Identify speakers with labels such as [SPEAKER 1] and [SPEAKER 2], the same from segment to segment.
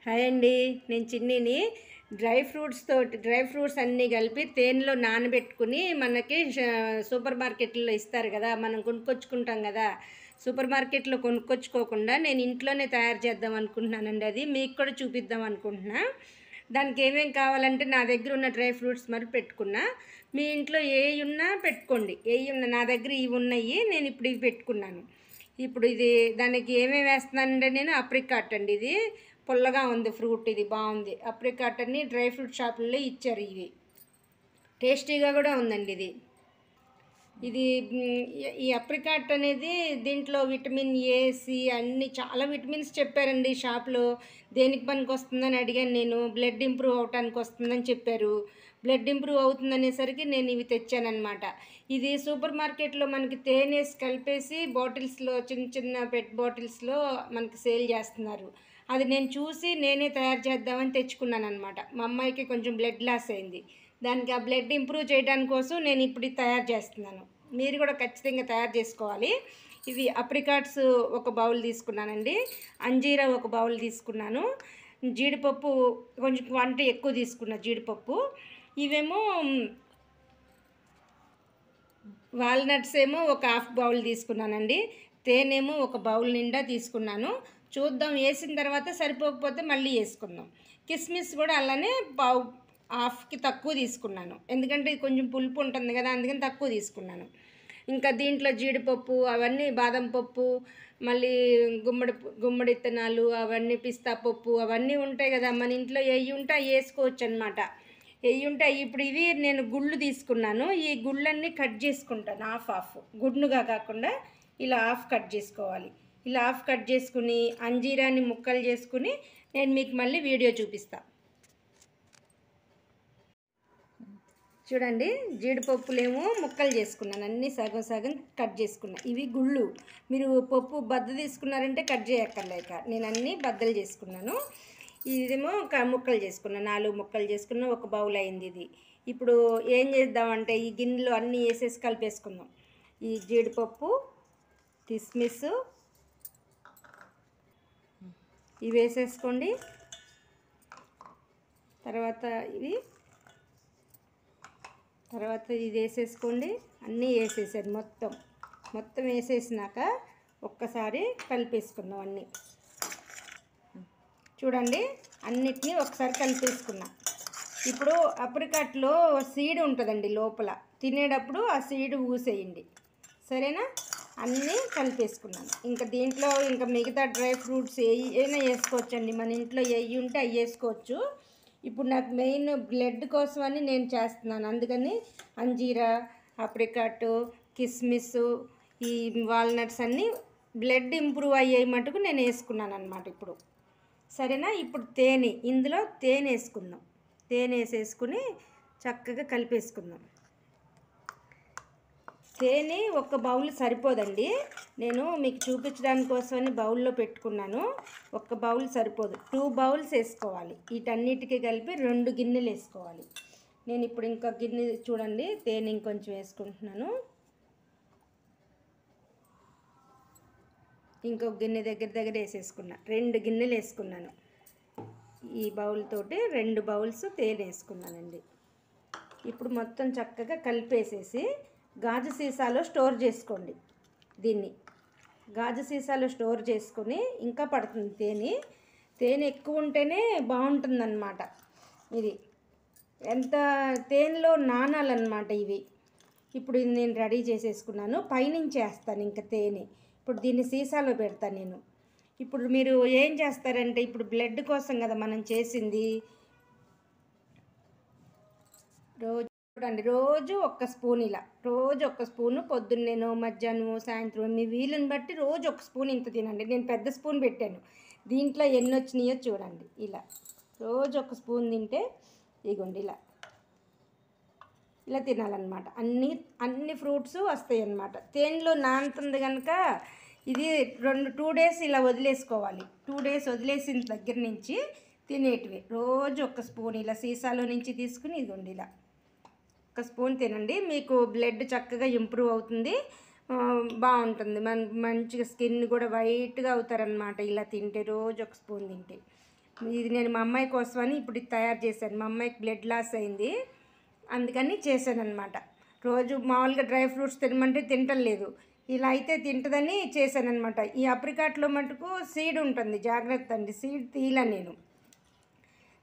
[SPEAKER 1] Hi అండి, నేను చిన్నిని. Dry fruits అన్నీ కలిపి తేనెలో నానబెట్టుకుని మనకి సూపర్ మార్కెట్లో ఇస్తారు కదా, మనం కొనుక్కొచ్చుకుంటాం కదా. సూపర్ మార్కెట్లో కొనుక్కొచ్చుకోకుండా నేను ఇంట్లోనే తయారు చేద్దాం అనుకుంటున్నానండి. అది మీకు కూడా చూపిద్దాం అనుకుంటున్నా. దానికి ఏమేం కావాలంటే నా దగ్గర ఉన్న డ్రై ఫ్రూట్స్ మరి పెట్టుకున్నా. మీ ఇంట్లో ఏ ఉన్నా పెట్టుకోండి, ఏ ఉన్నా. నా దగ్గర ఇవి ఉన్నాయి, నేను ఇప్పుడు ఇవి పెట్టుకున్నాను. ఇప్పుడు ఇది దానికి ఏమేమి వేస్తున్నానంటే నేను అప్రికాట్ అండి. ఇది పుల్లగా ఉంది ఫ్రూట్, ఇది బాగుంది. అప్రికాట్ అని డ్రై ఫ్రూట్ షాపుల్లో ఇచ్చారు. ఇవి టేస్టీగా కూడా ఉందండి. ఇది ఈ అప్రికాట్ అనేది దీంట్లో విటమిన్ ఏ, సి అన్ని చాలా విటమిన్స్ చెప్పారండి షాప్లో. దేనికి పనికి వస్తుందని అడిగాను నేను. బ్లడ్ ఇంప్రూవ్ అవడానికి వస్తుందని చెప్పారు. బ్లడ్ ఇంప్రూవ్ అవుతుందనేసరికి నేను ఇవి తెచ్చానమాట. ఇది సూపర్ మార్కెట్లో మనకి తేనెస్ కలిపేసి బాటిల్స్లో, చిన్న చిన్న పెట్ బాటిల్స్లో మనకి సేల్ చేస్తున్నారు. అది నేను చూసి నేనే తయారు చేద్దామని తెచ్చుకున్నాను అనమాట. మా అమ్మాయికి కొంచెం బ్లడ్ లాస్ అయింది. దానికి ఆ బ్లడ్ ఇంప్రూవ్ చేయడానికి కోసం నేను ఇప్పుడు తయారు చేస్తున్నాను. మీరు కూడా ఖచ్చితంగా తయారు చేసుకోవాలి. ఇవి అప్రికాట్స్ ఒక బౌల్ తీసుకున్నానండి, అంజీరా ఒక బౌల్ తీసుకున్నాను, జీడిపప్పు కొంచెం క్వాంటిటీ ఎక్కువ తీసుకున్నా జీడిపప్పు. ఇవేమో వాల్నట్స్ ఏమో ఒక హాఫ్ బౌల్ తీసుకున్నానండి. తేనేమో ఒక బౌల్ నిండా తీసుకున్నాను. చూద్దాం, వేసిన తర్వాత సరిపోకపోతే మళ్ళీ వేసుకుందాం. కిస్మిస్ కూడా అలానే హాఫ్కి తక్కువ తీసుకున్నాను, ఎందుకంటే కొంచెం పులుపు ఉంటుంది కదా, అందుకని తక్కువ తీసుకున్నాను. ఇంకా దీంట్లో జీడిపప్పు అవన్నీ, బాదం పప్పు, మళ్ళీ గుమ్మడి విత్తనాలు అవన్నీ, పిస్తా పప్పు అవన్నీ ఉంటాయి కదా మన ఇంట్లో. ఏవి ఉంటే అవి వేసుకోవచ్చు అనమాట. ఏవి ఉంటే ఇప్పుడు ఇవి నేను గుళ్ళు తీసుకున్నాను. ఈ గుళ్ళన్నీ కట్ చేసుకుంటాను హాఫ్ గుడ్నుగా కాకుండా ఇలా హాఫ్ కట్ చేసుకోవాలి. ఇలా హాఫ్ కట్ చేసుకుని అంజీరాన్ని ముక్కలు చేసుకుని నేను మీకు మళ్ళీ వీడియో చూపిస్తాను. చూడండి, జీడిపప్పులేమో ముక్కలు చేసుకున్నాను, అన్నీ సగం సగం కట్ చేసుకున్నా. ఇవి గుళ్ళు. మీరు పప్పు బద్ద తీసుకున్నారంటే కట్ చేయక్కర్లేక నేను అన్నీ బద్దలు చేసుకున్నాను. ఇదేమో ముక్కలు చేసుకున్నాను, 4 ముక్కలు చేసుకున్నా. ఒక బౌల్ అయింది ఇది. ఇప్పుడు ఏం చేద్దామంటే ఈ గిన్నెలో అన్నీ వేసేసి కలిపేసుకుందాం. ఈ జీడిపప్పు, కిస్మిస్ ఇవి వేసేసుకోండి. తర్వాత ఇది వేసేసుకోండి. అన్నీ వేసేసారు, మొత్తం వేసేసినాక ఒక్కసారి కలిపేసుకుందాం అన్నీ. చూడండి, అన్నిటినీ ఒకసారి కలిపేసుకున్నాం. ఇప్పుడు అప్రికాట్లో సీడ్ ఉంటుందండి లోపల, తినేటప్పుడు ఆ సీడ్ ఊసేయండి, సరేనా? అన్నీ కలిపేసుకున్నాను. ఇంకా దీంట్లో ఇంకా మిగతా డ్రై ఫ్రూట్స్ ఏమైనా వేసుకోవచ్చండి, మన ఇంట్లో ఏవి ఉంటే అవి వేసుకోవచ్చు. ఇప్పుడు నాకు మెయిన్ బ్లడ్ కోసం అని నేను చేస్తున్నాను, అందుకని అంజీరా, అప్రికాట్, కిస్మిస్, ఈ వాల్నట్స్ అన్నీ బ్లడ్ ఇంప్రూవ్ అయ్యే మటుకు నేను వేసుకున్నాను అనమాట ఇప్పుడు, సరేనా? ఇప్పుడు ఇందులో తేనె వేసుకుందాం. తేనె వేసేసుకుని చక్కగా కలిపేసుకుందాం. తేనె ఒక బౌల్ సరిపోదండి, నేను మీకు చూపించడానికి కోసమని బౌల్లో పెట్టుకున్నాను. ఒక బౌల్ సరిపోదు, 2 బౌల్స్ వేసుకోవాలి. వీటన్నిటికీ కలిపి 2 గిన్నెలు వేసుకోవాలి. నేను ఇప్పుడు ఇంకా గిన్నె చూడండి, తేనె ఇంకొంచెం వేసుకుంటున్నాను. ఇంకొక గిన్నె దగ్గర వేసేసుకున్నా. 2 గిన్నెలు వేసుకున్నాను. ఈ బౌల్ తోటి 2 బౌల్స్ తేనె వేసుకున్నానండి. ఇప్పుడు మొత్తం చక్కగా కలిపేసేసి గాజు సీసాలో స్టోర్ చేసుకోండి. దీన్ని గాజు సీసాలో స్టోర్ చేసుకొని ఇంకా పడుతుంది తేనె ఎక్కువ ఉంటేనే బాగుంటుందన్నమాట. ఇది ఎంత తేనెలో నానాలన్నమాట ఇవి. ఇప్పుడు నేను రెడీ చేసేసుకున్నాను, పైనుంచి వేస్తాను ఇంకా తేనె. ఇప్పుడు దీన్ని సీసాలో పెడతాను నేను. ఇప్పుడు మీరు ఏం చేస్తారంటే, ఇప్పుడు బ్లడ్ కోసం కదా మనం చేసింది. రోజు ఒక్క స్పూన్, ఇలా రోజు ఒక్క స్పూను, పొద్దున్నేనో మధ్యాహ్నం సాయంత్రం మీ వీలుని బట్టి రోజు ఒక స్పూన్ ఇంత తినండి. నేను పెద్ద స్పూన్ పెట్టాను, దీంట్లో ఎన్ని వచ్చినాయో చూడండి. ఇలా రోజు ఒక స్పూన్ తింటే ఇగోండి ఇలా తినాలన్నమాట. అన్ని ఫ్రూట్స్ వస్తాయి అన్నమాట. తేనెలో నానుతుంది కనుక ఇది 2 డేస్ ఇలా వదిలేసుకోవాలి. 2 డేస్ వదిలేసిన దగ్గర నుంచి తినేటివి. రోజు ఒక స్పూన్ ఇలా సీసాలో నుంచి తీసుకుని ఇదిగోండి ఇలా ఒక స్పూన్ తినండి. మీకు బ్లడ్ చక్కగా ఇంప్రూవ్ అవుతుంది, బాగుంటుంది. మంచిగా స్కిన్ కూడా వైట్గా అవుతారనమాట ఇలా తింటే, రోజు ఒక స్పూన్ తింటే. ఇది నేను మా అమ్మాయి కోసమని ఇప్పుడు ఇది తయారు చేశాను. మా అమ్మాయికి బ్లడ్ లాస్ అయింది, అందుకని చేశాను అనమాట. రోజు మామూలుగా డ్రై ఫ్రూట్స్ తినమంటే తింటలేదు, ఇలా అయితే తింటుందని చేశానమాట. ఈ అప్రికాట్లో మటుకు సీడ్ ఉంటుంది, జాగ్రత్త అండి, సీడ్ తీయలే నేను.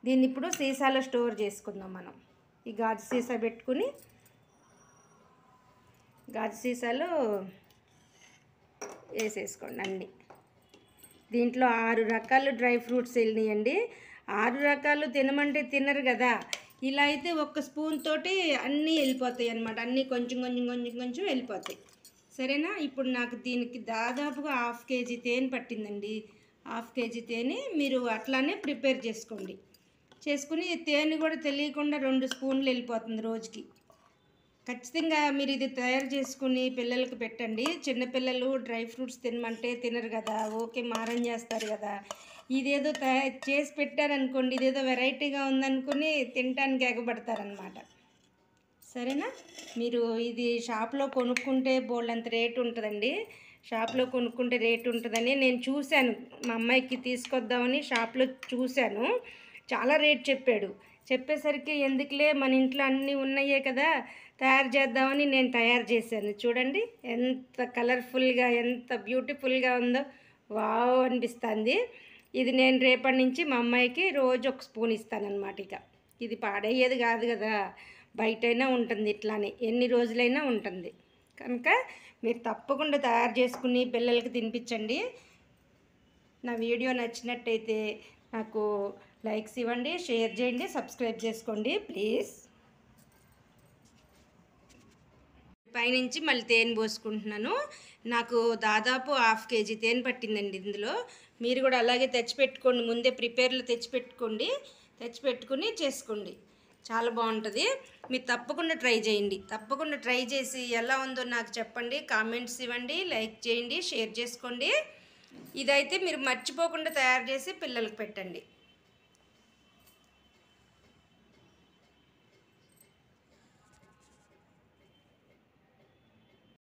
[SPEAKER 1] దీన్ని ఇప్పుడు సీసాలో స్టోర్ చేసుకుందాం మనం. ఈ గాజు సీసా పెట్టుకుని గాజు సీసాలో వేసేసుకోండి అన్నీ. దీంట్లో 6 రకాలు డ్రై ఫ్రూట్స్ వెళ్ళినాయండి. 6 రకాలు తినమంటే తినరు కదా, ఇలా అయితే ఒక్క స్పూన్ తోటి అన్నీ వెళ్ళిపోతాయి అన్నమాట. అన్నీ కొంచెం కొంచెం కొంచెం కొంచెం వెళ్ళిపోతాయి. సరేనా? ఇప్పుడు నాకు దీనికి దాదాపుగా 1/2 కేజీ తేనె పట్టిందండి. 1/2 కేజీ తేనె మీరు అట్లానే ప్రిపేర్ చేసుకోండి. చేసుకుని తేనె కూడా తెలియకుండా 2 స్పూన్లు వెళ్ళిపోతుంది రోజుకి. ఖచ్చితంగా మీరు ఇది తయారు చేసుకుని పిల్లలకి పెట్టండి. చిన్నపిల్లలు డ్రై ఫ్రూట్స్ తినమంటే తినరు కదా, ఓకే మారం చేస్తారు కదా. ఇదేదో చేసి పెట్టారనుకోండి, ఇదేదో వెరైటీగా ఉందనుకుని తినటానికి ఎగబడతారనమాట. సరేనా? మీరు ఇది షాప్లో కొనుక్కుంటే బోల్డంత రేటు ఉంటుందండి. షాప్లో కొనుక్కుంటే రేటు ఉంటుందని నేను చూశాను, మా అమ్మాయికి తీసుకొద్దామని షాప్లో చూశాను. చాలా రేట్ చెప్పాడు. చెప్పేసరికి ఎందుకులే మన ఇంట్లో అన్నీ ఉన్నాయే కదా, తయారు చేద్దామని నేను తయారు చేశాను. చూడండి ఎంత కలర్ఫుల్గా, ఎంత బ్యూటిఫుల్గా ఉందో, వావ్ అనిపిస్తుంది. ఇది నేను రేపటి నుంచి మా అమ్మాయికి రోజు 1 స్పూన్ ఇస్తానన్నమాట. ఇక ఇది పాడయ్యేది కాదు కదా, బయటైనా ఉంటుంది, ఇట్లానే ఎన్ని రోజులైనా ఉంటుంది. కనుక మీరు తప్పకుండా తయారు చేసుకుని పిల్లలకి తినిపించండి. నా వీడియో నచ్చినట్టయితే నాకు లైక్స్ ఇవ్వండి, షేర్ చేయండి, సబ్స్క్రైబ్ చేసుకోండి ప్లీజ్. పైనుంచి మళ్ళీ తేనె పోసుకుంటున్నాను. నాకు దాదాపు 1/2 కేజీ తేనె పట్టిందండి ఇందులో. మీరు కూడా అలాగే తెచ్చిపెట్టుకోండి, ముందే ప్రిపేర్లు తెచ్చిపెట్టుకుని చేసుకోండి, చాలా బాగుంటుంది. మీరు తప్పకుండా ట్రై చేయండి. తప్పకుండా ట్రై చేసి ఎలా ఉందో నాకు చెప్పండి, కామెంట్స్ ఇవ్వండి, లైక్ చేయండి, షేర్ చేసుకోండి. ఇదైతే మీరు మర్చిపోకుండా తయారు చేసి పిల్లలకు పెట్టండి.